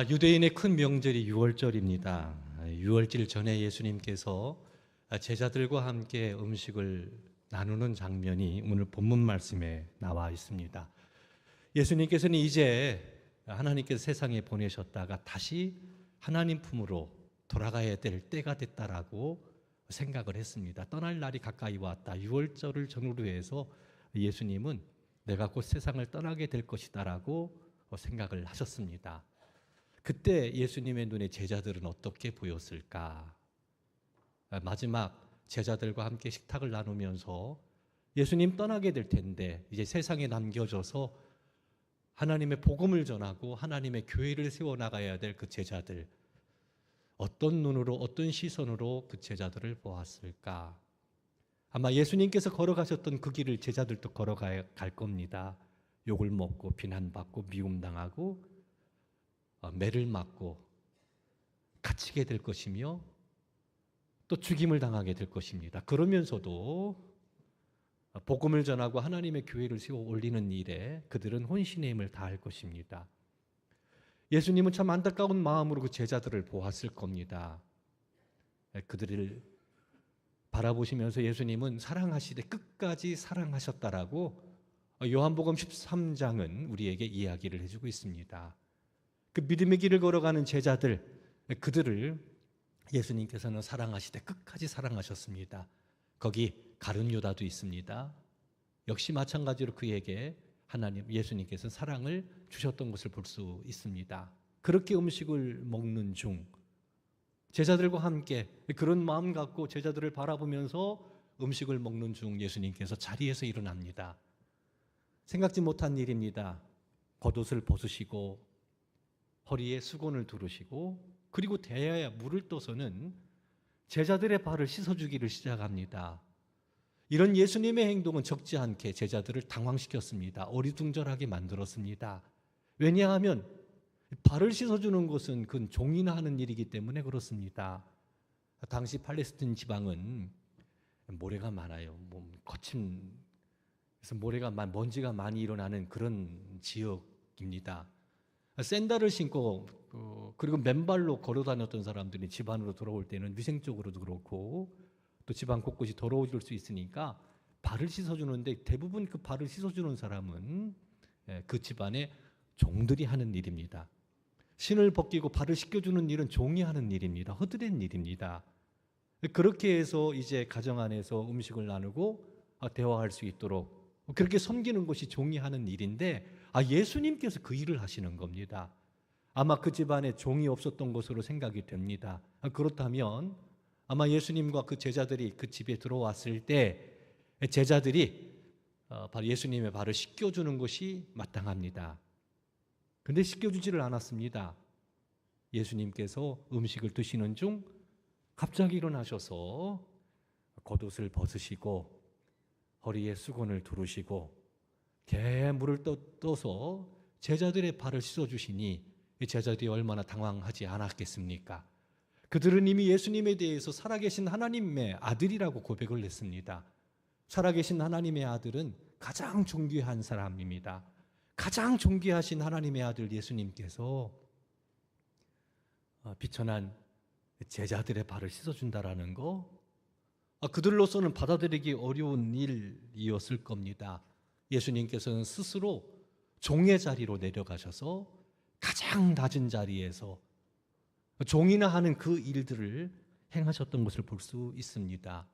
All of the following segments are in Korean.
유대인의 큰 명절이 유월절입니다. 유월절 전에 예수님께서 제자들과 함께 음식을 나누는 장면이 오늘 본문 말씀에 나와 있습니다. 예수님께서는 이제 하나님께서 세상에 보내셨다가 다시 하나님 품으로 돌아가야 될 때가 됐다라고 생각을 했습니다. 떠날 날이 가까이 왔다. 유월절을 전후로 해서 예수님은 내가 곧 세상을 떠나게 될 것이다라고 생각을 하셨습니다. 그때 예수님의 눈에 제자들은 어떻게 보였을까? 마지막 제자들과 함께 식탁을 나누면서 예수님 떠나게 될 텐데 이제 세상에 남겨져서 하나님의 복음을 전하고 하나님의 교회를 세워나가야 될 그 제자들, 어떤 눈으로 어떤 시선으로 그 제자들을 보았을까? 아마 예수님께서 걸어가셨던 그 길을 제자들도 걸어갈 겁니다. 욕을 먹고 비난받고 미움당하고 매를 맞고 갇히게 될 것이며 또 죽임을 당하게 될 것입니다. 그러면서도 복음을 전하고 하나님의 교회를 세워 올리는 일에 그들은 혼신의 힘을 다할 것입니다. 예수님은 참 안타까운 마음으로 그 제자들을 보았을 겁니다. 그들을 바라보시면서 예수님은 사랑하시되 끝까지 사랑하셨다라고 요한복음 13장은 우리에게 이야기를 해주고 있습니다. 그 믿음의 길을 걸어가는 제자들, 그들을 예수님께서는 사랑하시되 끝까지 사랑하셨습니다. 거기 가룟 유다도 있습니다. 역시 마찬가지로 그에게 예수님께서는 사랑을 주셨던 것을 볼 수 있습니다. 그렇게 음식을 먹는 중 제자들과 함께 그런 마음 갖고 제자들을 바라보면서 음식을 먹는 중 예수님께서 자리에서 일어납니다. 생각지 못한 일입니다. 겉옷을 벗으시고 허리에 수건을 두르시고 그리고 대야에 물을 떠서는 제자들의 발을 씻어주기를 시작합니다. 이런 예수님의 행동은 적지 않게 제자들을 당황시켰습니다. 어리둥절하게 만들었습니다. 왜냐하면 발을 씻어주는 것은 그건 종이나 하는 일이기 때문에 그렇습니다. 당시 팔레스틴 지방은 모래가 많아요. 거친 그래서 먼지가 많이 일어나는 그런 지역입니다. 샌들을 신고 그리고 맨발로 걸어 다녔던 사람들이 집 안으로 들어올 때는 위생적으로도 그렇고 또 집안 곳곳이 더러워질 수 있으니까 발을 씻어주는데 대부분 그 발을 씻어주는 사람은 그 집안의 종들이 하는 일입니다. 신을 벗기고 발을 씻겨주는 일은 종이 하는 일입니다. 허드렛 일입니다. 그렇게 해서 이제 가정 안에서 음식을 나누고 대화할 수 있도록 그렇게 섬기는 것이 종이 하는 일인데 예수님께서 그 일을 하시는 겁니다. 아마 그 집안에 종이 없었던 것으로 생각이 됩니다. 그렇다면 아마 예수님과 그 제자들이 그 집에 들어왔을 때 제자들이 바로 예수님의 발을 씻겨주는 것이 마땅합니다. 그런데 씻겨주지를 않았습니다. 예수님께서 음식을 드시는 중 갑자기 일어나셔서 겉옷을 벗으시고 허리에 수건을 두르시고 개에 물을 떠서 제자들의 발을 씻어주시니 제자들이 얼마나 당황하지 않았겠습니까? 그들은 이미 예수님에 대해서 살아계신 하나님의 아들이라고 고백을 했습니다. 살아계신 하나님의 아들은 가장 존귀한 사람입니다. 가장 존귀하신 하나님의 아들 예수님께서 비천한 제자들의 발을 씻어준다라는 거 그들로서는 받아들이기 어려운 일이었을 겁니다. 예수님께서는 스스로 종의 자리로 내려가셔서 가장 낮은 자리에서 종이나 하는 그 일들을 행하셨던 것을 볼 수 있습니다.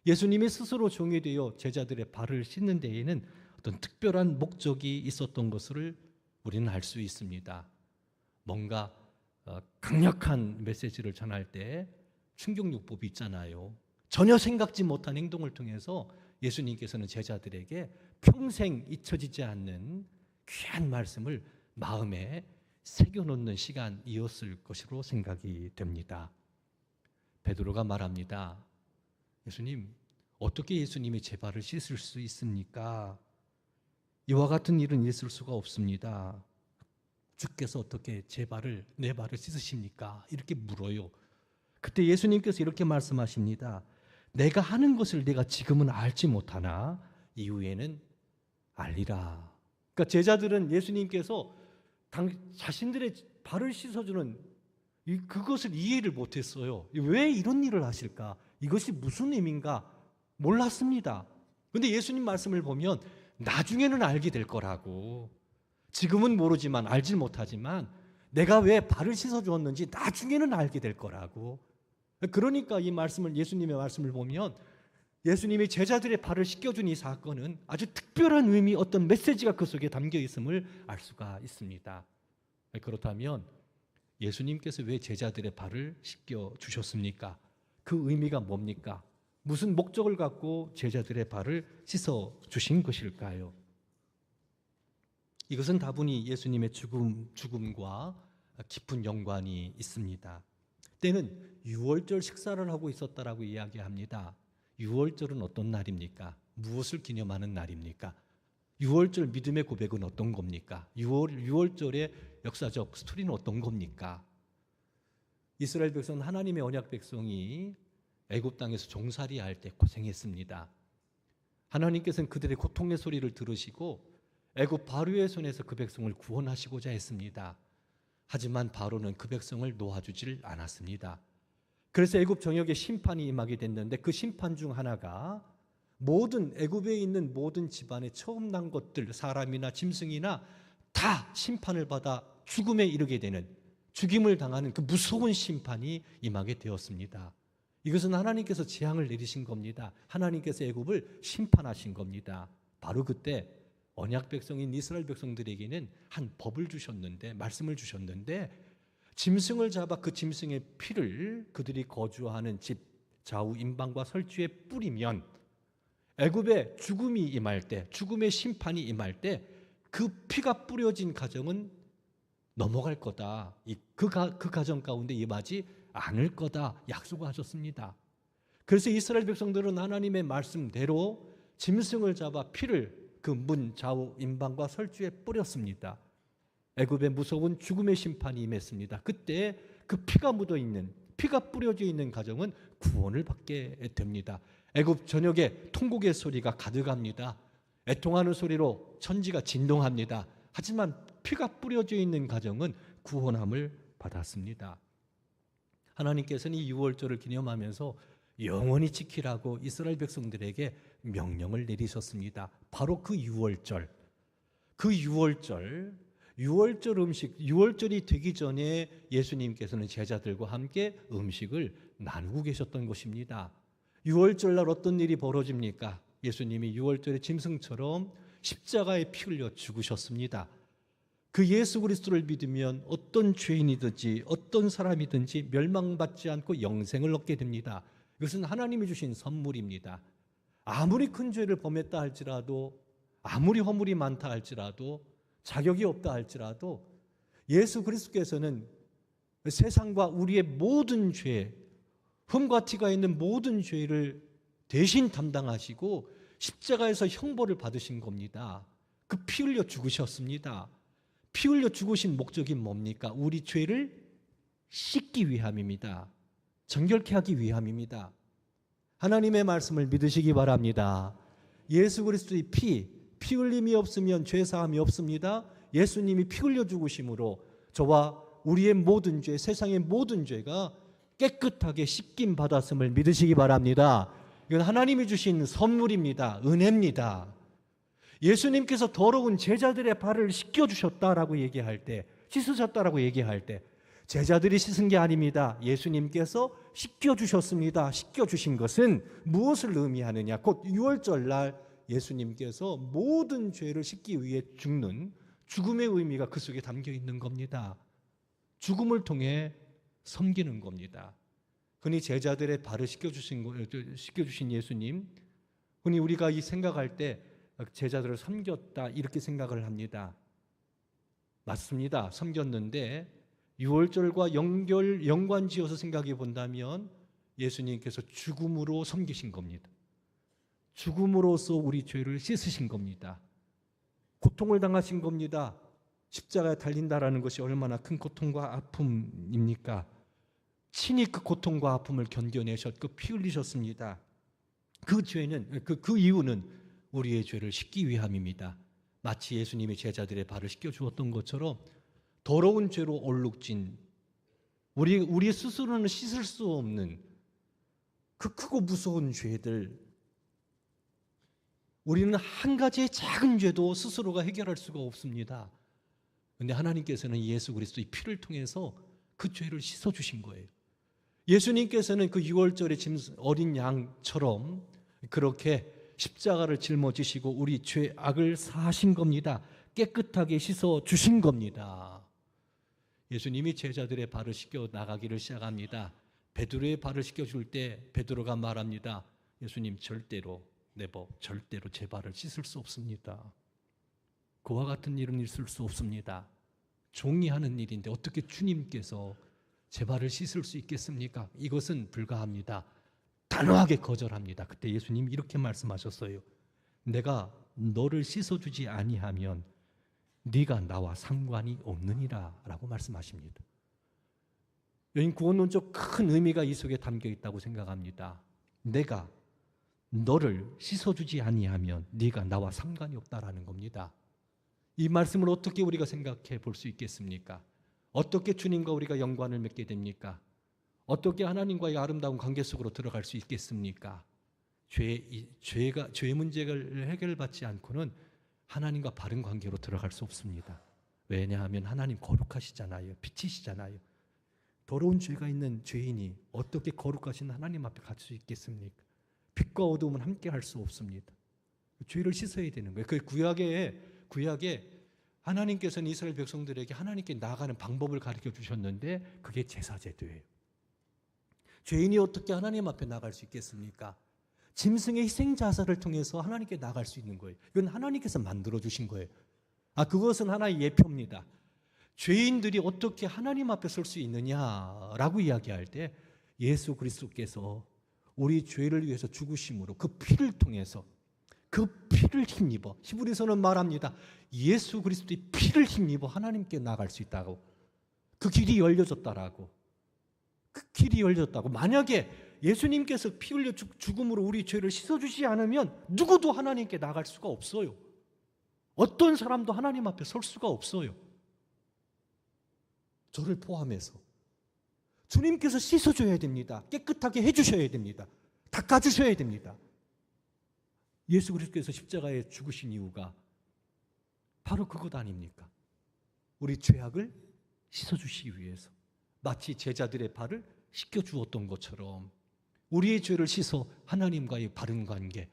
예수님이 스스로 종이 되어 제자들의 발을 씻는 데에는 어떤 특별한 목적이 있었던 것을 우리는 알 수 있습니다. 뭔가 강력한 메시지를 전할 때 충격요법이 있잖아요. 전혀 생각지 못한 행동을 통해서 예수님께서는 제자들에게 평생 잊혀지지 않는 귀한 말씀을 마음에 새겨놓는 시간이었을 것으로 생각이 됩니다. 베드로가 말합니다. 예수님, 어떻게 예수님이 제 발을 씻을 수 있습니까? 이와 같은 일은 있을 수가 없습니다. 주께서 어떻게 내 발을 씻으십니까? 이렇게 물어요. 그때 예수님께서 이렇게 말씀하십니다. 내가 하는 것을 내가 지금은 알지 못하나 이후에는 알리라. 그러니까 제자들은 예수님께서 자신들의 발을 씻어주는 그것을 이해를 못했어요. 왜 이런 일을 하실까? 이것이 무슨 의미인가? 몰랐습니다. 그런데 예수님 말씀을 보면 나중에는 알게 될 거라고. 지금은 모르지만, 알질 못하지만 내가 왜 발을 씻어주었는지 나중에는 알게 될 거라고. 그러니까 이 말씀을, 예수님의 말씀을 보면 예수님이 제자들의 발을 씻겨준 이 사건은 아주 특별한 의미, 어떤 메시지가 그 속에 담겨 있음을 알 수가 있습니다. 그렇다면 예수님께서 왜 제자들의 발을 씻겨주셨습니까? 그 의미가 뭡니까? 무슨 목적을 갖고 제자들의 발을 씻어주신 것일까요? 이것은 다분히 예수님의 죽음과 깊은 연관이 있습니다. 때는 유월절 식사를 하고 있었다라고 이야기합니다. 유월절은 어떤 날입니까? 무엇을 기념하는 날입니까? 유월절 믿음의 고백은 어떤 겁니까? 유월절의 역사적 스토리는 어떤 겁니까? 이스라엘 백성은 하나님의 언약 백성이 애굽 땅에서 종살이 할 때 고생했습니다. 하나님께서는 그들의 고통의 소리를 들으시고 애굽 바로의 손에서 그 백성을 구원하시고자 했습니다. 하지만 바로는 그 백성을 놓아주질 않았습니다. 그래서 애굽 정역에 심판이 임하게 됐는데 그 심판 중 하나가 모든 애굽에 있는 모든 집안에 처음 난 것들, 사람이나 짐승이나 다 심판을 받아 죽음에 이르게 되는, 죽임을 당하는 그 무서운 심판이 임하게 되었습니다. 이것은 하나님께서 재앙을 내리신 겁니다. 하나님께서 애굽을 심판하신 겁니다. 바로 그때 언약 백성인 이스라엘 백성들에게는 한 법을 주셨는데, 말씀을 주셨는데, 짐승을 잡아 그 짐승의 피를 그들이 거주하는 집 좌우 임방과 설주에 뿌리면 애굽에 죽음이 임할 때, 죽음의 심판이 임할 때 그 피가 뿌려진 가정은 넘어갈 거다. 그 가정 가운데 임하지 않을 거다 약속하셨습니다. 그래서 이스라엘 백성들은 하나님의 말씀대로 짐승을 잡아 피를 그 문 좌우 임방과 설주에 뿌렸습니다. 애굽의 무서운 죽음의 심판이 임했습니다. 그때 그 피가 묻어 있는, 피가 뿌려져 있는 가정은 구원을 받게 됩니다. 애굽 전역에 통곡의 소리가 가득합니다. 애통하는 소리로 천지가 진동합니다. 하지만 피가 뿌려져 있는 가정은 구원함을 받았습니다. 하나님께서는 이 유월절을 기념하면서 영원히 지키라고 이스라엘 백성들에게 명령을 내리셨습니다. 바로 그 유월절, 유월절 음식, 유월절이 되기 전에 예수님께서는 제자들과 함께 음식을 나누고 계셨던 것입니다. 유월절날 어떤 일이 벌어집니까? 예수님이 유월절에 짐승처럼 십자가에 피 흘려 죽으셨습니다. 그 예수 그리스도를 믿으면 어떤 죄인이든지 어떤 사람이든지 멸망받지 않고 영생을 얻게 됩니다. 이것은 하나님이 주신 선물입니다. 아무리 큰 죄를 범했다 할지라도, 아무리 허물이 많다 할지라도, 자격이 없다 할지라도 예수 그리스도께서는 세상과 우리의 모든 죄, 흠과 티가 있는 모든 죄를 대신 담당하시고 십자가에서 형벌을 받으신 겁니다. 그 피 흘려 죽으셨습니다. 피 흘려 죽으신 목적이 뭡니까? 우리 죄를 씻기 위함입니다. 정결케 하기 위함입니다. 하나님의 말씀을 믿으시기 바랍니다. 예수 그리스도의 피 흘림이 없으면 죄 사함이 없습니다. 예수님이 피 흘려 죽으심으로 저와 우리의 모든 죄, 세상의 모든 죄가 깨끗하게 씻김 받았음을 믿으시기 바랍니다. 이건 하나님이 주신 선물입니다. 은혜입니다. 예수님께서 더러운 제자들의 발을 씻겨주셨다라고 얘기할 때, 씻으셨다라고 얘기할 때 제자들이 씻은 게 아닙니다. 예수님께서 씻겨주셨습니다. 씻겨주신 것은 무엇을 의미하느냐? 곧 유월절날 예수님께서 모든 죄를 씻기 위해 죽는 죽음의 의미가 그 속에 담겨 있는 겁니다. 죽음을 통해 섬기는 겁니다. 흔히 제자들의 발을 씻겨주신 예수님, 흔히 우리가 이 생각할 때 제자들을 섬겼다 이렇게 생각을 합니다. 맞습니다. 섬겼는데 유월절과 연관지어서 생각해 본다면 예수님께서 죽음으로 섬기신 겁니다. 죽음으로써 우리 죄를 씻으신 겁니다. 고통을 당하신 겁니다. 십자가에 달린다라는 것이 얼마나 큰 고통과 아픔입니까? 친히 그 고통과 아픔을 견뎌내셨고 피 흘리셨습니다. 그 죄는, 그 이유는 우리의 죄를 씻기 위함입니다. 마치 예수님이 제자들의 발을 씻겨 주었던 것처럼 더러운 죄로 얼룩진 우리 스스로는 씻을 수 없는 그 크고 무서운 죄들, 우리는 한 가지의 작은 죄도 스스로가 해결할 수가 없습니다. 그런데 하나님께서는 예수 그리스도의 피를 통해서 그 죄를 씻어주신 거예요. 예수님께서는 그 유월절의 어린 양처럼 그렇게 십자가를 짊어지시고 우리 죄악을 사하신 겁니다. 깨끗하게 씻어주신 겁니다. 예수님이 제자들의 발을 씻겨 나가기를 시작합니다. 베드로의 발을 씻겨줄 때 베드로가 말합니다. 예수님, 절대로 절대로 제 발을 씻을 수 없습니다. 그와 같은 일은 있을 수 없습니다. 종이 하는 일인데 어떻게 주님께서 제 발을 씻을 수 있겠습니까? 이것은 불가합니다. 단호하게 거절합니다. 그때 예수님이 이렇게 말씀하셨어요. 내가 너를 씻어주지 아니하면 네가 나와 상관이 없느니라 라고 말씀하십니다. 여긴 구원론적 큰 의미가 이 속에 담겨 있다고 생각합니다. 내가 너를 씻어주지 아니하면 네가 나와 상관이 없다라는 겁니다. 이 말씀을 어떻게 우리가 생각해 볼 수 있겠습니까? 어떻게 주님과 우리가 연관을 맺게 됩니까? 어떻게 하나님과의 아름다운 관계 속으로 들어갈 수 있겠습니까? 죄 문제를 해결받지 않고는 하나님과 바른 관계로 들어갈 수 없습니다. 왜냐하면 하나님 거룩하시잖아요. 빛이시잖아요. 더러운 죄가 있는 죄인이 어떻게 거룩하신 하나님 앞에 갈 수 있겠습니까? 빛과 어두움은 함께 할 수 없습니다. 죄를 씻어야 되는 거예요. 그 구약에 하나님께서는 이스라엘 백성들에게 하나님께 나아가는 방법을 가르쳐 주셨는데 그게 제사제도예요. 죄인이 어떻게 하나님 앞에 나갈 수 있겠습니까? 짐승의 희생자사를 통해서 하나님께 나갈 수 있는 거예요. 이건 하나님께서 만들어 주신 거예요. 그것은 하나의 예표입니다. 죄인들이 어떻게 하나님 앞에 설 수 있느냐라고 이야기할 때 예수 그리스도께서 우리 죄를 위해서 죽으심으로 그 피를 통해서 그 피를 힘입어, 히브리서는 말합니다. 예수 그리스도의 피를 힘입어 하나님께 나갈 수 있다고. 그 길이 열려졌다라고. 그 길이 열렸다고. 만약에 예수님께서 피 흘려 죽음으로 우리 죄를 씻어주지 않으면 누구도 하나님께 나갈 수가 없어요. 어떤 사람도 하나님 앞에 설 수가 없어요. 저를 포함해서. 주님께서 씻어줘야 됩니다. 깨끗하게 해주셔야 됩니다. 닦아주셔야 됩니다. 예수 그리스도께서 십자가에 죽으신 이유가 바로 그것 아닙니까? 우리 죄악을 씻어주시기 위해서. 마치 제자들의 발을 씻겨주었던 것처럼 우리의 죄를 씻어 하나님과의 바른 관계,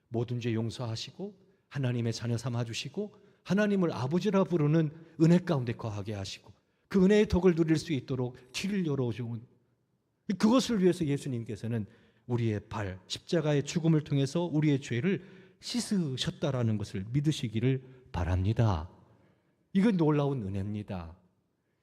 모든 죄 용서하시고 하나님의 자녀 삼아주시고 하나님을 아버지라 부르는 은혜 가운데 거하게 하시고 그 은혜의 덕을 누릴 수 있도록 길을 열어주는, 그것을 위해서 예수님께서는 우리의 발, 십자가의 죽음을 통해서 우리의 죄를 씻으셨다라는 것을 믿으시기를 바랍니다. 이건 놀라운 은혜입니다.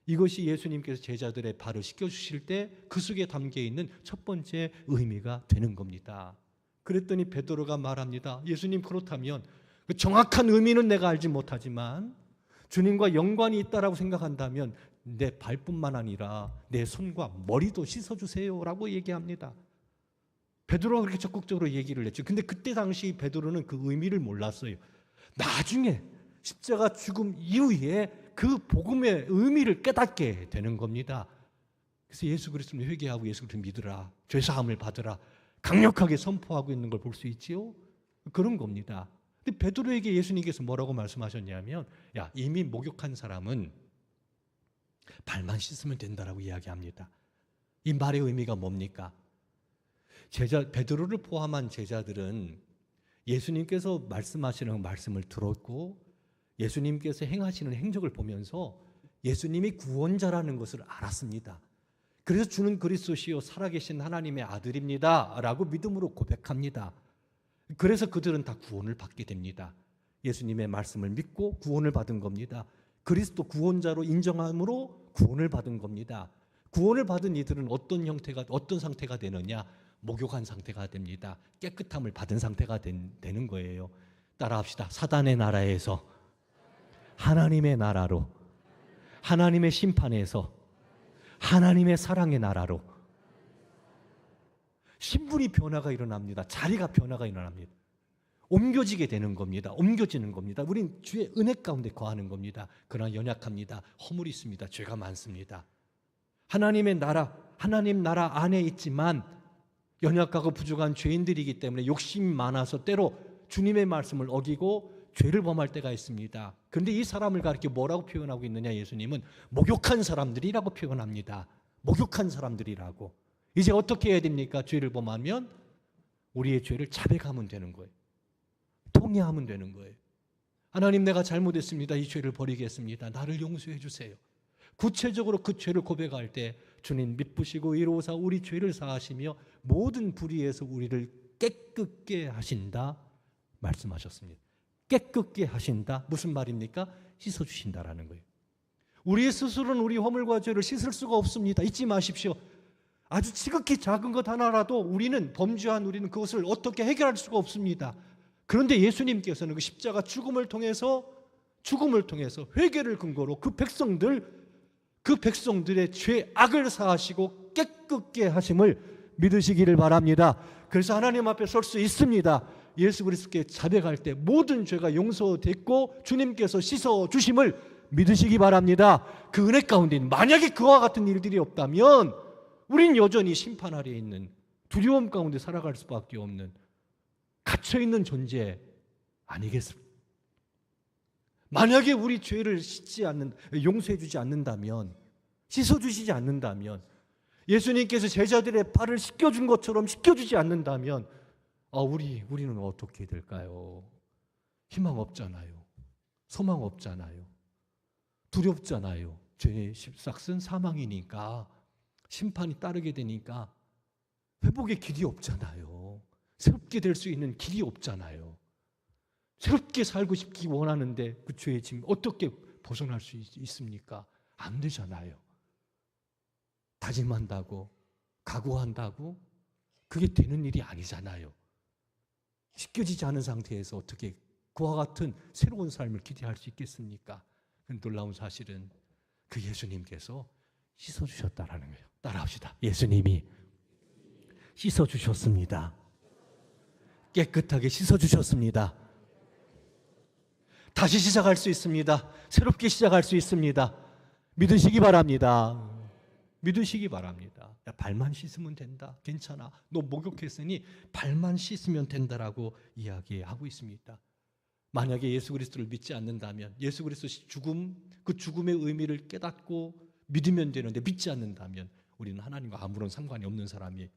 이것이 예수님께서 제자들의 발을 씻겨주실 때 그 속에 담겨있는 첫 번째 의미가 되는 겁니다. 그랬더니 베드로가 말합니다. 예수님, 그렇다면 그 정확한 의미는 내가 알지 못하지만 주님과 연관이 있다라고 생각한다면 내 발뿐만 아니라 내 손과 머리도 씻어주세요 라고 얘기합니다. 베드로가 그렇게 적극적으로 얘기를 했죠. 근데 그때 당시 베드로는 그 의미를 몰랐어요. 나중에 십자가 죽음 이후에 그 복음의 의미를 깨닫게 되는 겁니다. 그래서 예수 그리스도를 회개하고 예수 그리스도를 믿으라, 죄사함을 받으라 강력하게 선포하고 있는 걸 볼 수 있지요. 그런 겁니다. 근데 베드로에게 예수님께서 뭐라고 말씀하셨냐면, 야, 이미 목욕한 사람은 발만 씻으면 된다라고 이야기합니다. 이 말의 의미가 뭡니까? 베드로를 포함한 제자들은 예수님께서 말씀하시는 말씀을 들었고 예수님께서 행하시는 행적을 보면서 예수님이 구원자라는 것을 알았습니다. 그래서 주는 그리스도시요 살아계신 하나님의 아들입니다 라고 믿음으로 고백합니다. 그래서 그들은 다 구원을 받게 됩니다. 예수님의 말씀을 믿고 구원을 받은 겁니다. 그리스도 구원자로 인정함으로 구원을 받은 겁니다. 구원을 받은 이들은 어떤 상태가 되느냐? 목욕한 상태가 됩니다. 깨끗함을 받은 상태가 되는 거예요. 따라합시다. 사단의 나라에서 하나님의 나라로, 하나님의 심판에서 하나님의 사랑의 나라로 신분이 변화가 일어납니다. 자리가 변화가 일어납니다. 옮겨지게 되는 겁니다. 옮겨지는 겁니다. 우린 주의 은혜 가운데 거하는 겁니다. 그러나 연약합니다. 허물이 있습니다. 죄가 많습니다. 하나님의 나라, 하나님 나라 안에 있지만 연약하고 부족한 죄인들이기 때문에 욕심이 많아서 때로 주님의 말씀을 어기고 죄를 범할 때가 있습니다. 그런데 이 사람을 가리켜 뭐라고 표현하고 있느냐? 예수님은 목욕한 사람들이라고 표현합니다. 목욕한 사람들이라고. 이제 어떻게 해야 됩니까? 죄를 범하면 우리의 죄를 자백하면 되는 거예요. 통회하면 되는 거예요. 하나님, 내가 잘못했습니다. 이 죄를 버리겠습니다. 나를 용서해 주세요. 구체적으로 그 죄를 고백할 때 주님 미쁘시고 이로사 우리 죄를 사하시며 모든 불의에서 우리를 깨끗게 하신다 말씀하셨습니다. 깨끗게 하신다. 무슨 말입니까? 씻어주신다라는 거예요. 우리 스스로는 우리 허물과 죄를 씻을 수가 없습니다. 잊지 마십시오. 아주 지극히 작은 것 하나라도 우리는 범죄한 우리는 그것을 어떻게 해결할 수가 없습니다. 그런데 예수님께서는 그 십자가 죽음을 통해서 회개를 근거로 그 백성들의 죄악을 사하시고 깨끗게 하심을 믿으시기를 바랍니다. 그래서 하나님 앞에 설 수 있습니다. 예수 그리스도께 자백할 때 모든 죄가 용서됐고 주님께서 씻어주심을 믿으시기 바랍니다. 그 은혜 가운데 만약에 그와 같은 일들이 없다면 우린 여전히 심판 아래에 있는 두려움 가운데 살아갈 수밖에 없는 갇혀있는 존재 아니겠습니까? 만약에 우리 죄를 용서해주지 않는다면, 씻어주시지 않는다면, 예수님께서 제자들의 발을 씻겨준 것처럼 씻겨주지 않는다면 우리는 어떻게 될까요? 희망 없잖아요. 소망 없잖아요. 두렵잖아요. 죄의 싹은 사망이니까, 심판이 따르게 되니까 회복의 길이 없잖아요. 새롭게 될 수 있는 길이 없잖아요. 새롭게 살고 싶기 원하는데 그 죄의 짐 어떻게 벗어날 수 있습니까? 안 되잖아요. 다짐한다고, 각오한다고 그게 되는 일이 아니잖아요. 씻겨지지 않은 상태에서 어떻게 그와 같은 새로운 삶을 기대할 수 있겠습니까? 놀라운 사실은 그 예수님께서 씻어주셨다라는 거예요. 따라합시다. 예수님이 씻어주셨습니다. 깨끗하게 씻어주셨습니다. 다시 시작할 수 있습니다. 새롭게 시작할 수 있습니다. 믿으시기 바랍니다. 믿으시기 바랍니다. 야, 발만 씻으면 된다. 괜찮아. 너 목욕했으니 발만 씻으면 된다라고 이야기하고 있습니다. 만약에 예수 그리스도를 믿지 않는다면 예수 그리스도 죽음, 그 죽음의 의미를 깨닫고 믿으면 되는데 믿지 않는다면 우리는 하나님과 아무런 상관이 없는 사람이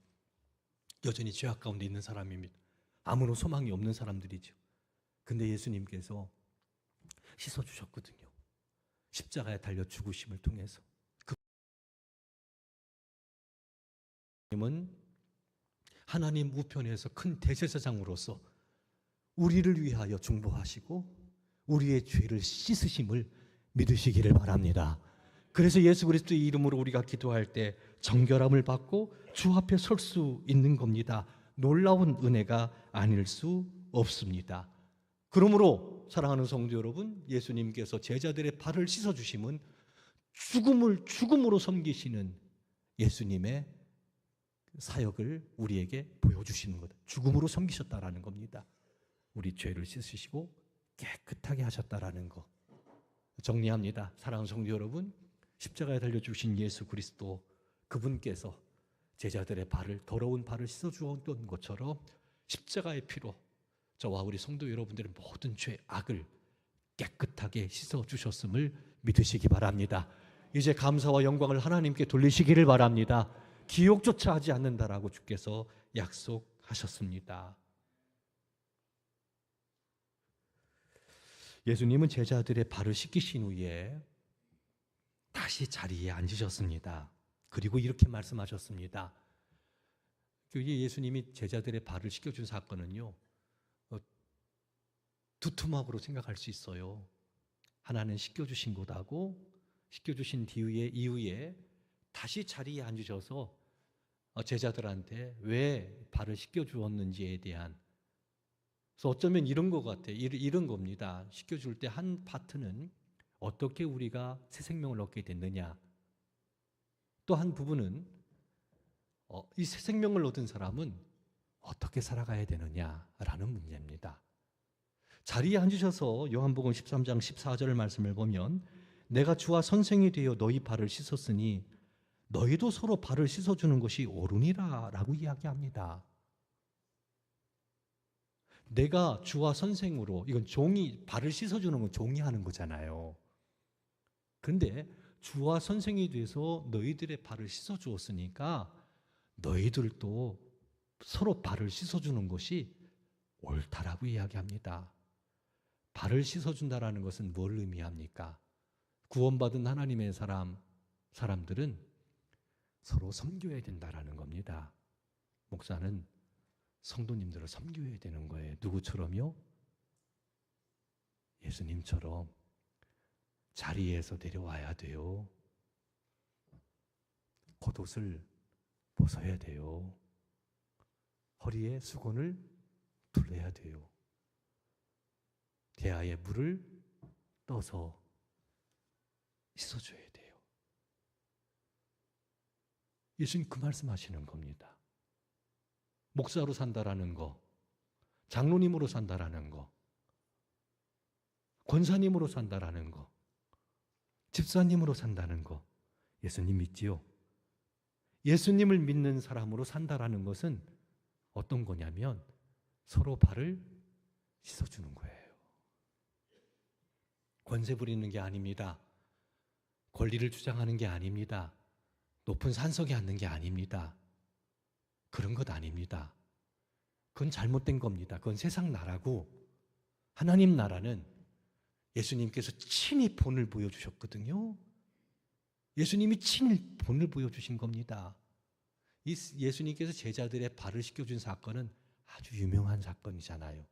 여전히 죄악 가운데 있는 사람입니다. 아무런 소망이 없는 사람들이죠. 근데 예수님께서 씻어주셨거든요. 십자가에 달려 죽으심을 통해서. 그님은 하나님 우편에서 큰 대제사장으로서 우리를 위하여 중보하시고 우리의 죄를 씻으심을 믿으시기를 바랍니다. 그래서 예수 그리스도의 이름으로 우리가 기도할 때 정결함을 받고 주 앞에 설 수 있는 겁니다. 놀라운 은혜가 아닐 수 없습니다. 그러므로 사랑하는 성도 여러분, 예수님께서 제자들의 발을 씻어주심은 죽음으로 섬기시는 예수님의 사역을 우리에게 보여주시는 것, 죽음으로 섬기셨다라는 겁니다. 우리 죄를 씻으시고 깨끗하게 하셨다라는 것. 정리합니다. 사랑하는 성도 여러분, 십자가에 달려 주신 예수 그리스도, 그분께서 제자들의 발을, 더러운 발을 씻어주었던 것처럼 십자가의 피로 저와 우리 성도 여러분들의 모든 죄악을 깨끗하게 씻어주셨음을 믿으시기 바랍니다. 이제 감사와 영광을 하나님께 돌리시기를 바랍니다. 기억조차 하지 않는다라고 주께서 약속하셨습니다. 예수님은 제자들의 발을 씻기신 후에 다시 자리에 앉으셨습니다. 그리고 이렇게 말씀하셨습니다. 예수님이 제자들의 발을 씻겨준 사건은요, 두 토막으로 생각할 수 있어요. 하나는 씻겨주신 것하고 씻겨주신 이후에 다시 자리에 앉으셔서 제자들한테 왜 발을 씻겨주었는지에 대한, 그래서 어쩌면 이런 것 같아요. 이런 겁니다. 씻겨줄 때 한 파트는 어떻게 우리가 새 생명을 얻게 됐느냐, 또 한 부분은 이 새 생명을 얻은 사람은 어떻게 살아가야 되느냐라는 문제입니다. 자리에 앉으셔서 요한복음 13장 14절 말씀을 보면 내가 주와 선생이 되어 너희 발을 씻었으니 너희도 서로 발을 씻어주는 것이 옳으니라 라고 이야기합니다. 내가 주와 선생으로, 이건 종이, 발을 씻어주는 건 종이 하는 거잖아요. 그런데 주와 선생이 돼서 너희들의 발을 씻어주었으니까 너희들도 서로 발을 씻어주는 것이 옳다라고 이야기합니다. 발을 씻어준다라는 것은 뭘 의미합니까? 구원받은 하나님의 사람들은 서로 섬겨야 된다라는 겁니다. 목사는 성도님들을 섬겨야 되는 거예요. 누구처럼요? 예수님처럼 자리에서 내려와야 돼요. 겉옷을 벗어야 돼요. 허리에 수건을 둘러야 돼요. 대야에 물을 떠서 씻어줘야 돼요. 예수님 그 말씀하시는 겁니다. 목사로 산다라는 거, 장로님으로 산다라는 거, 권사님으로 산다라는 거, 집사님으로 산다는 거, 예수님 믿지요? 예수님을 믿는 사람으로 산다라는 것은 어떤 거냐면 서로 발을 씻어주는 거예요. 권세 부리는 게 아닙니다. 권리를 주장하는 게 아닙니다. 높은 산석에 앉는 게 아닙니다. 그런 것 아닙니다. 그건 잘못된 겁니다. 그건 세상 나라고, 하나님 나라는 예수님께서 친히 본을 보여주셨거든요. 예수님이 친히 본을 보여주신 겁니다. 이 예수님께서 제자들의 발을 씻겨준 사건은 아주 유명한 사건이잖아요.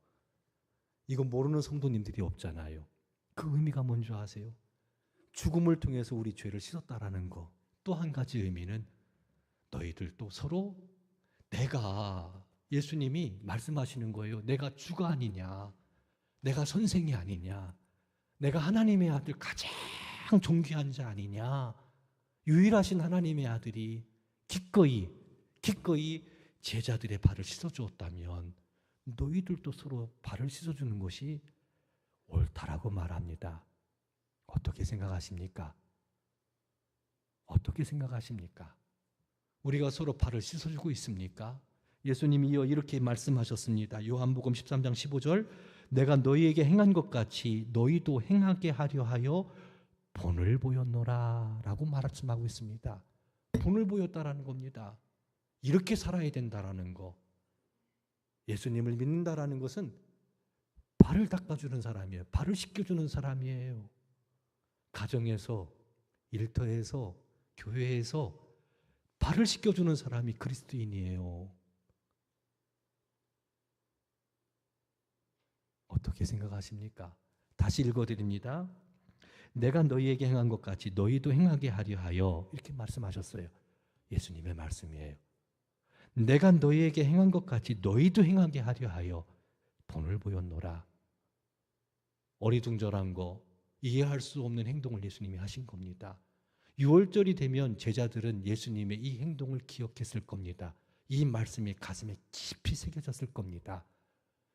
이거 모르는 성도님들이 없잖아요. 그 의미가 뭔지 아세요? 죽음을 통해서 우리 죄를 씻었다라는 거. 또 한 가지 의미는 너희들도 서로, 내가, 예수님이 말씀하시는 거예요. 내가 주가 아니냐, 내가 선생이 아니냐, 내가 하나님의 아들 가장 존귀한 자 아니냐, 유일하신 하나님의 아들이 기꺼이 제자들의 발을 씻어주었다면 너희들도 서로 발을 씻어주는 것이 옳다라고 말합니다. 어떻게 생각하십니까? 어떻게 생각하십니까? 우리가 서로 발을 씻어주고 있습니까? 예수님이 이렇게 말씀하셨습니다. 요한복음 13장 15절, 내가 너희에게 행한 것 같이 너희도 행하게 하려 하여 본을 보였노라 라고 말씀하고 있습니다. 본을 보였다라는 겁니다. 이렇게 살아야 된다라는 거. 예수님을 믿는다라는 것은 발을 닦아주는 사람이에요. 발을 씻겨주는 사람이에요. 가정에서, 일터에서, 교회에서 발을 씻겨주는 사람이 그리스도인이에요. 어떻게 생각하십니까? 다시 읽어드립니다. 내가 너희에게 행한 것 같이 너희도 행하게 하려 하여, 이렇게 말씀하셨어요. 예수님의 말씀이에요. 내가 너희에게 행한 것 같이 너희도 행하게 하려 하여 본을 보였노라. 어리둥절한 거, 이해할 수 없는 행동을 예수님이 하신 겁니다. 6월절이 되면 제자들은 예수님의 이 행동을 기억했을 겁니다. 이 말씀이 가슴에 깊이 새겨졌을 겁니다.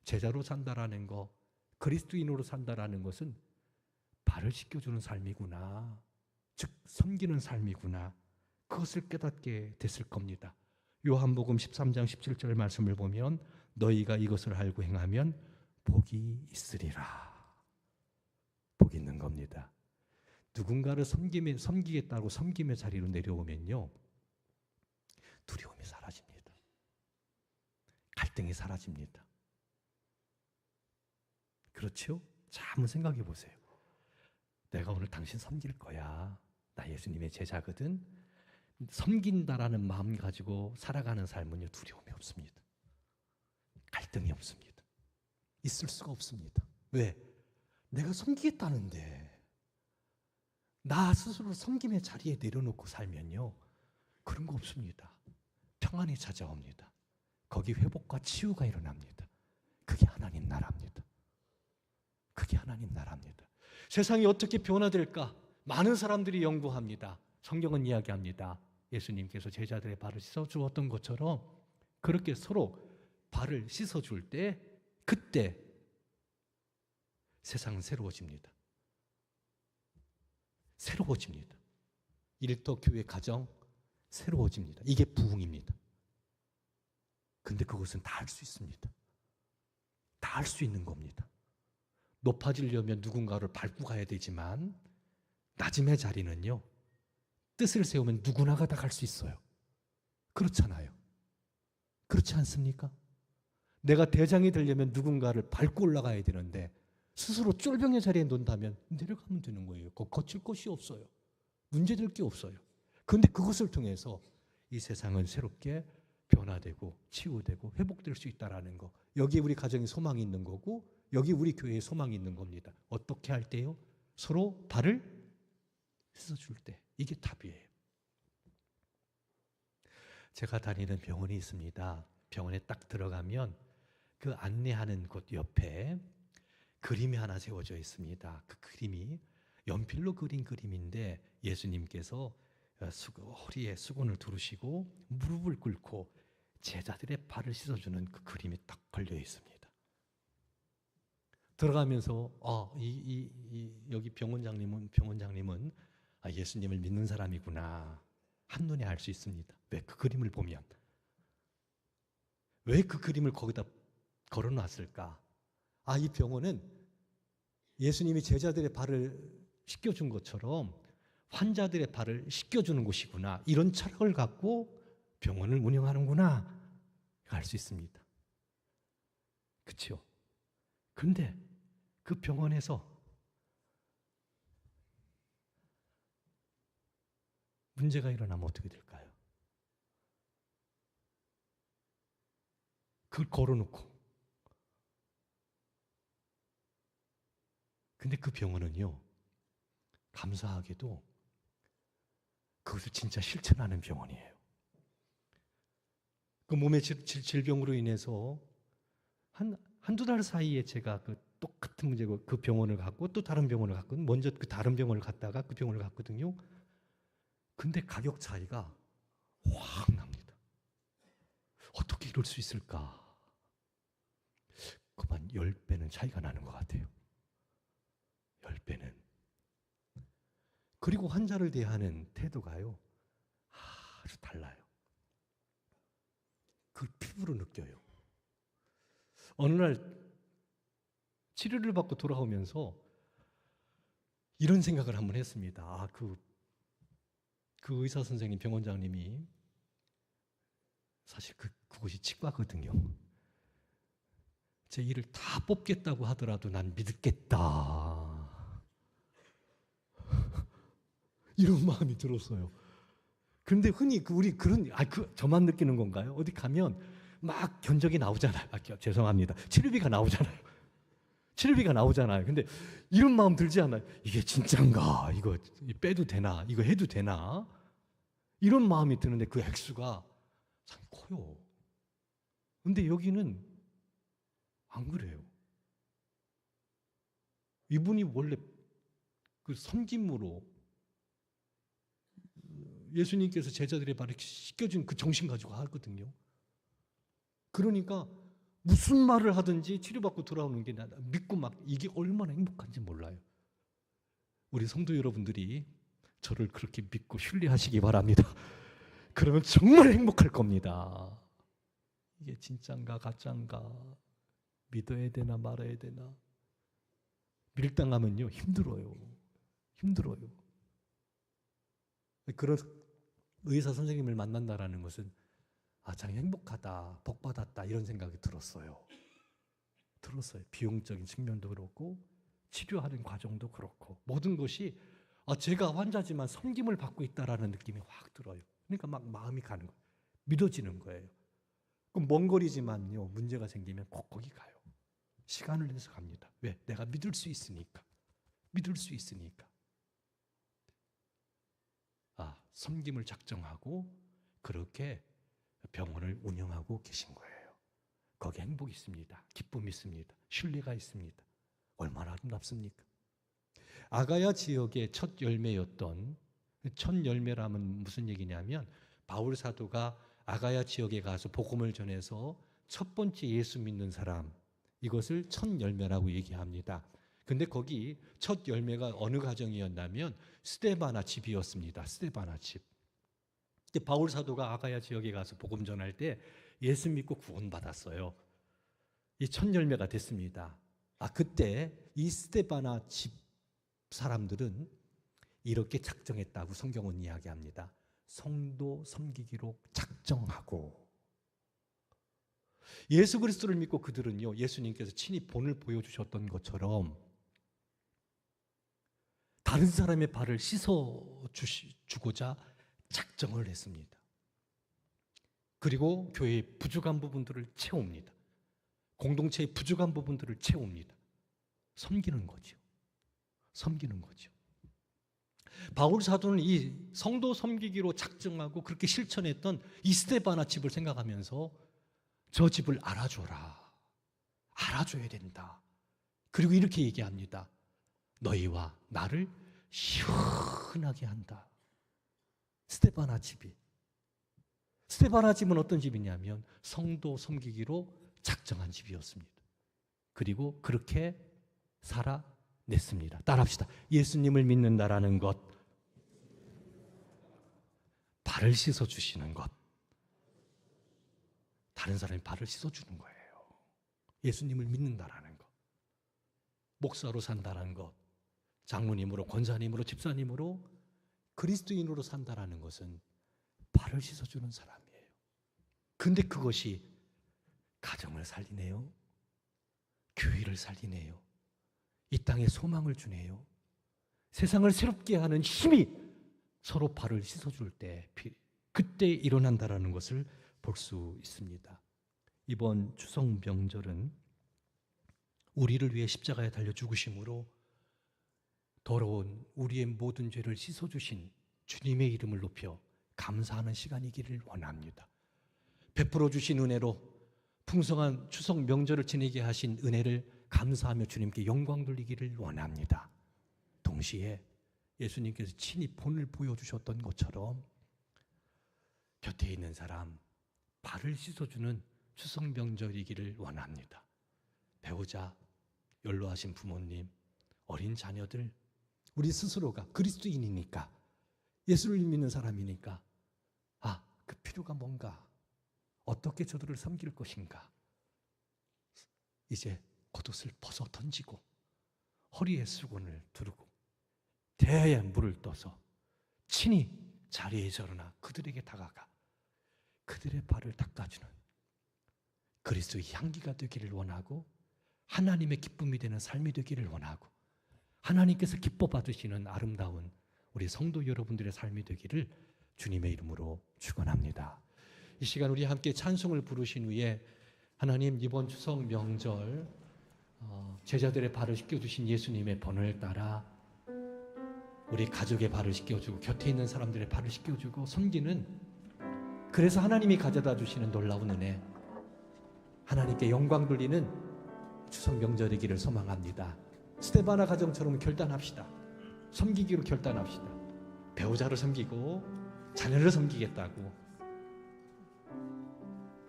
제자로 산다라는 거, 그리스도인으로 산다라는 것은 발을 씻겨주는 삶이구나, 즉 섬기는 삶이구나, 그것을 깨닫게 됐을 겁니다. 요한복음 13장 17절 말씀을 보면 너희가 이것을 알고 행하면 복이 있으리라. 복이 있는 겁니다. 누군가를 섬기겠다고 섬김의 자리로 내려오면요, 두려움이 사라집니다. 갈등이 사라집니다. 그렇죠? 자, 한번 생각해 보세요. 내가 오늘 당신 섬길 거야. 나 예수님의 제자거든. 섬긴다라는 마음 가지고 살아가는 삶은요, 두려움이 없습니다. 갈등이 없습니다. 있을 수가 없습니다. 왜? 내가 섬기겠다는데 나 스스로 섬김의 자리에 내려놓고 살면요, 그런 거 없습니다. 평안이 찾아옵니다. 거기 회복과 치유가 일어납니다. 그게 하나님 나라입니다. 그게 하나님 나라입니다. 세상이 어떻게 변화될까? 많은 사람들이 연구합니다. 성경은 이야기합니다. 예수님께서 제자들의 발을 씻어주었던 것처럼 그렇게 서로 발을 씻어줄 때, 그때 세상은 새로워집니다. 새로워집니다. 일터, 교회, 가정 새로워집니다. 이게 부흥입니다. 근데 그것은 다 할 수 있습니다. 다 할 수 있는 겁니다. 높아지려면 누군가를 밟고 가야 되지만 낮음의 자리는요, 뜻을 세우면 누구나가 다 갈 수 있어요. 그렇잖아요. 그렇지 않습니까? 내가 대장이 되려면 누군가를 밟고 올라가야 되는데 스스로 쫄병의 자리에 놓는다면 내려가면 되는 거예요. 거칠 것이 없어요. 문제될 게 없어요. 그런데 그것을 통해서 이 세상은 새롭게 변화되고 치유되고 회복될 수 있다는 거. 여기에 우리 가정에 소망이 있는 거고 여기 우리 교회에 소망이 있는 겁니다. 어떻게 할 때요? 서로 발을 씻어줄 때. 이게 답이에요. 제가 다니는 병원이 있습니다. 병원에 딱 들어가면 그 안내하는 곳 옆에 그림이 하나 세워져 있습니다. 그 그림이 연필로 그린 그림인데 예수님께서 허리에 수건을 두르시고 무릎을 꿇고 제자들의 발을 씻어주는 그 그림이 딱 걸려 있습니다. 들어가면서 여기 병원장님은 예수님을 믿는 사람이구나 한눈에 알 수 있습니다. 왜? 그 그림을 보면. 왜 그 그림을 거기다 걸어놨을까? 이 병원은 예수님이 제자들의 발을 씻겨준 것처럼 환자들의 발을 씻겨주는 곳이구나. 이런 철학을 갖고 병원을 운영하는구나. 알 수 있습니다. 그렇죠? 그런데 그 병원에서 문제가 일어나면 어떻게 될까요? 그걸 걸어놓고. 근데 그 병원은요, 감사하게도 그것을 진짜 실천하는 병원이에요. 그 몸의 질병으로 인해서 한두 달 사이에 제가 그 똑같은 문제고 그 병원을 갔고 또 다른 병원을 갔거든요. 먼저 그 다른 병원을 갔다가 그 병원을 갔거든요. 근데 가격 차이가 확 납니다. 어떻게 이럴 수 있을까? 그만 10배는 차이가 나는 것 같아요. 10배는. 그리고 환자를 대하는 태도가요, 아주 달라요. 그 피부로 느껴요. 어느 날 치료를 받고 돌아오면서 이런 생각을 한번 했습니다. 그 의사 선생님, 병원장님이 사실 그곳이 치과거든요. 제 이를 다 뽑겠다고 하더라도 난 믿겠다. 이런 마음이 들었어요. 그런데 흔히 저만 느끼는 건가요? 어디 가면 막 견적이 나오잖아요. 죄송합니다. 치료비가 나오잖아요. 근데 이런 마음 들지 않아요? 이게 진짠가? 이거 빼도 되나? 이거 해도 되나? 이런 마음이 드는데 그 액수가 참 커요. 근데 여기는 안 그래요. 이분이 원래 그 섬김으로 예수님께서 제자들의 발을 씻겨준 그 정신 가지고 하거든요. 그러니까 무슨 말을 하든지 치료받고 돌아오는 게 믿고 막 이게 얼마나 행복한지 몰라요. 우리 성도 여러분들이 저를 그렇게 믿고 신뢰하시기 바랍니다. 그러면 정말 행복할 겁니다. 이게 진짠가 가짠가 믿어야 되나 말아야 되나. 밀당하면요 힘들어요. 그런 의사 선생님을 만난다라는 것은 참 행복하다, 복 받았다 이런 생각이 들었어요. 비용적인 측면도 그렇고 치료하는 과정도 그렇고 모든 것이 제가 환자지만 섬김을 받고 있다라는 느낌이 확 들어요. 그러니까 막 마음이 가는 거예요. 믿어지는 거예요. 그럼 먼 거리지만요 문제가 생기면 꼭 거기 가요. 시간을 내서 갑니다. 왜? 내가 믿을 수 있으니까. 섬김을 작정하고 그렇게 병원을 운영하고 계신 거예요. 거기 행복이 있습니다. 기쁨이 있습니다. 신뢰가 있습니다. 얼마나 아름답습니까? 아가야 지역의 첫 열매였던, 첫 열매라면 무슨 얘기냐면 바울 사도가 아가야 지역에 가서 복음을 전해서 첫 번째 예수 믿는 사람, 이것을 첫 열매라고 얘기합니다. 근데 거기 첫 열매가 어느 가정이었냐면 스데바나 집이었습니다. 스데바나 집. 근데 바울 사도가 아가야 지역에 가서 복음 전할 때 예수 믿고 구원받았어요. 이 첫 열매가 됐습니다. 그때 이 스데바나 집 사람들은 이렇게 작정했다고 성경은 이야기합니다. 성도 섬기기로 작정하고. 예수 그리스도를 믿고 그들은요, 예수님께서 친히 본을 보여주셨던 것처럼 다른 사람의 발을 씻어주고자 작정을 했습니다. 그리고 교회의 부족한 부분들을 채웁니다. 공동체의 부족한 부분들을 채웁니다. 섬기는 거죠. 섬기는 거죠. 바울 사도는 이 성도 섬기기로 작정하고 그렇게 실천했던 이 스데바나 집을 생각하면서 저 집을 알아줘라. 알아줘야 된다. 그리고 이렇게 얘기합니다. 너희와 나를 시원하게 한다. 스데바나 집이. 스데바나 집은 어떤 집이냐면 성도 섬기기로 작정한 집이었습니다. 그리고 그렇게 살아냈습니다. 따라합시다. 예수님을 믿는다라는 것, 발을 씻어주시는 것, 다른 사람이 발을 씻어주는 거예요. 예수님을 믿는다라는 것, 목사로 산다라는 것, 장로님으로, 권사님으로, 집사님으로, 그리스도인으로 산다라는 것은 발을 씻어주는 사람이에요. 근데 그것이 가정을 살리네요. 교회를 살리네요. 이 땅에 소망을 주네요. 세상을 새롭게 하는 힘이 서로 발을 씻어줄 때, 그때 일어난다라는 것을 볼 수 있습니다. 이번 추석 명절은 우리를 위해 십자가에 달려 죽으심으로 더러운 우리의 모든 죄를 씻어주신 주님의 이름을 높여 감사하는 시간이기를 원합니다. 베풀어 주신 은혜로 풍성한 추석 명절을 지내게 하신 은혜를 감사하며 주님께 영광 돌리기를 원합니다. 동시에 예수님께서 친히 본을 보여주셨던 것처럼 곁에 있는 사람 발을 씻어주는 추석 명절이기를 원합니다. 배우자, 연로하신 부모님, 어린 자녀들, 우리 스스로가 그리스도인이니까, 예수를 믿는 사람이니까 그 필요가 뭔가, 어떻게 저들을 섬길 것인가, 이제 겉옷을 벗어 던지고 허리에 수건을 두르고 대야에 물을 떠서 친히 자리에 절어나 그들에게 다가가 그들의 발을 닦아주는 그리스도의 향기가 되기를 원하고, 하나님의 기쁨이 되는 삶이 되기를 원하고, 하나님께서 기뻐 받으시는 아름다운 우리 성도 여러분들의 삶이 되기를 주님의 이름으로 축원합니다. 이 시간 우리 함께 찬송을 부르신 후에 하나님, 이번 추석 명절 제자들의 발을 씻겨주신 예수님의 번호를 따라 우리 가족의 발을 씻겨주고 곁에 있는 사람들의 발을 씻겨주고 섬기는, 그래서 하나님이 가져다 주시는 놀라운 은혜, 하나님께 영광 돌리는 추석 명절이기를 소망합니다. 스데바나 가정처럼 결단합시다. 섬기기로 결단합시다. 배우자를 섬기고 자녀를 섬기겠다고,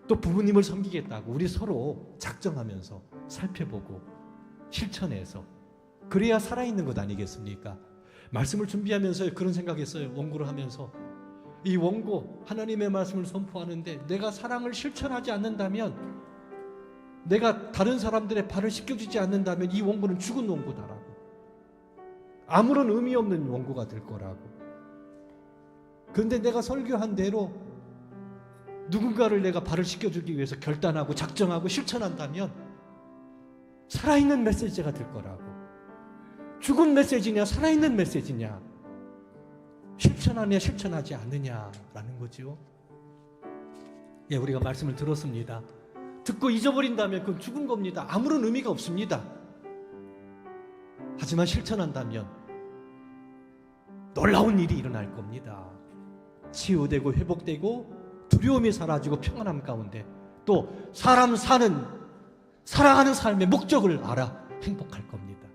또 부모님을 섬기겠다고 우리 서로 작정하면서 살펴보고 실천해서, 그래야 살아있는 것 아니겠습니까? 말씀을 준비하면서 그런 생각했어요. 원고를 하면서 이 원고, 하나님의 말씀을 선포하는데 내가 사랑을 실천하지 않는다면, 내가 다른 사람들의 발을 씻겨주지 않는다면 이 원고는 죽은 원고다라고, 아무런 의미 없는 원고가 될 거라고. 그런데 내가 설교한 대로 누군가를 내가 발을 씻겨주기 위해서 결단하고 작정하고 실천한다면 살아있는 메시지가 될 거라고. 죽은 메시지냐 살아있는 메시지냐, 실천하냐 실천하지 않느냐라는 거죠. 예, 우리가 말씀을 들었습니다. 듣고 잊어버린다면 그건 죽은 겁니다. 아무런 의미가 없습니다. 하지만 실천한다면 놀라운 일이 일어날 겁니다. 치유되고 회복되고 두려움이 사라지고 평안함 가운데 또 살아가는 삶의 목적을 알아 행복할 겁니다.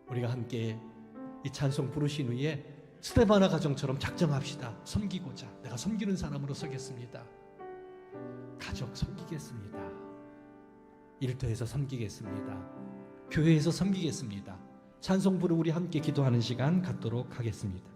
우리가 함께 이 찬송 부르신 후에 스데바나 가정처럼 작정합시다. 섬기고자, 내가 섬기는 사람으로 서겠습니다. 가족 섬기겠습니다. 일터에서 섬기겠습니다. 교회에서 섬기겠습니다. 찬송부를 우리 함께 기도하는 시간 갖도록 하겠습니다.